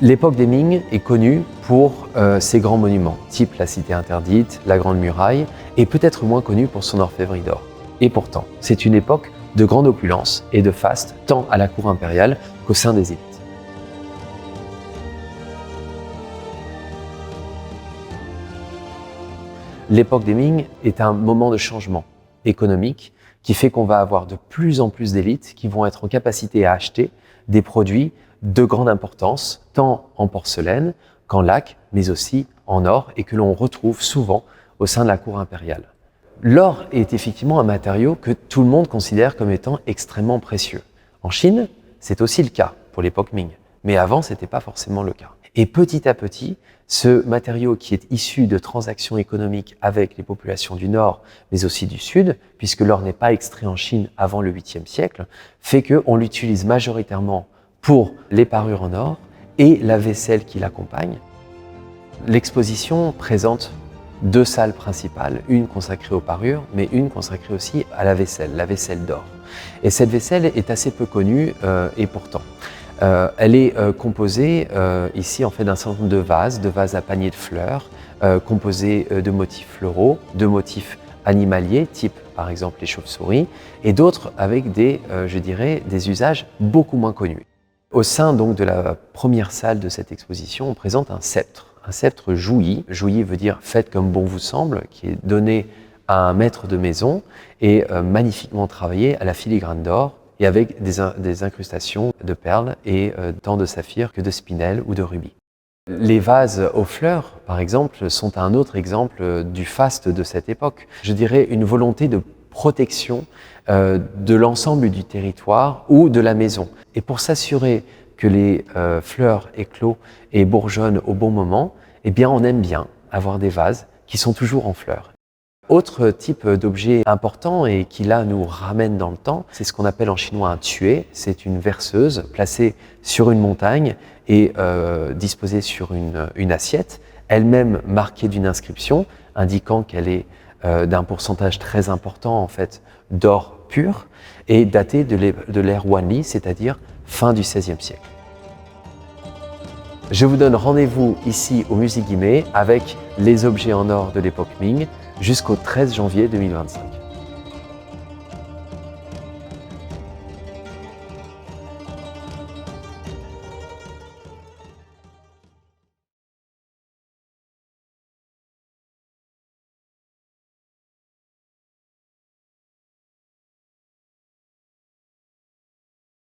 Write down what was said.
L'époque des Ming est connue pour ses grands monuments, type la Cité interdite, la Grande Muraille, et peut-être moins connue pour son orfèvrerie d'or. Et pourtant, c'est une époque de grande opulence et de faste, tant à la cour impériale qu'au sein des élites. L'époque des Ming est un moment de changement économique qui fait qu'on va avoir de plus en plus d'élites qui vont être en capacité à acheter des produits de grande importance, tant en porcelaine qu'en lac, mais aussi en or, et que l'on retrouve souvent au sein de la cour impériale. L'or est effectivement un matériau que tout le monde considère comme étant extrêmement précieux. En Chine, c'est aussi le cas pour l'époque Ming, mais avant, ce n'était pas forcément le cas. Et petit à petit, ce matériau qui est issu de transactions économiques avec les populations du Nord, mais aussi du Sud, puisque l'or n'est pas extrait en Chine avant le 8e siècle, fait qu'on l'utilise majoritairement pour les parures en or et la vaisselle qui l'accompagne. L'exposition présente deux salles principales, une consacrée aux parures, mais une consacrée aussi à la vaisselle d'or. Et cette vaisselle est assez peu connue et pourtant. Elle est composée ici en fait d'un certain nombre de vases à paniers de fleurs, composés de motifs floraux, de motifs animaliers, type par exemple les chauves-souris, et d'autres avec des usages beaucoup moins connus. Au sein donc de la première salle de cette exposition, on présente un sceptre jouy. Jouy veut dire fait comme bon vous semble, qui est donné à un maître de maison et magnifiquement travaillé à la filigrane d'or et avec des incrustations de perles et tant de saphirs que de spinels ou de rubis. Les vases aux fleurs, par exemple, sont un autre exemple du faste de cette époque. Je dirais une volonté de protection de l'ensemble du territoire ou de la maison. Et pour s'assurer que les fleurs éclosent et bourgeonnent au bon moment, eh bien on aime bien avoir des vases qui sont toujours en fleurs. Autre type d'objet important et qui là nous ramène dans le temps, c'est ce qu'on appelle en chinois un tué. C'est une verseuse placée sur une montagne et disposée sur une assiette, elle-même marquée d'une inscription indiquant qu'elle est d'un pourcentage très important en fait d'or pur et datée de l'ère Wanli, c'est-à-dire fin du XVIe siècle. Je vous donne rendez-vous ici au Musée Guimet avec les objets en or de l'époque Ming jusqu'au 13 janvier 2025.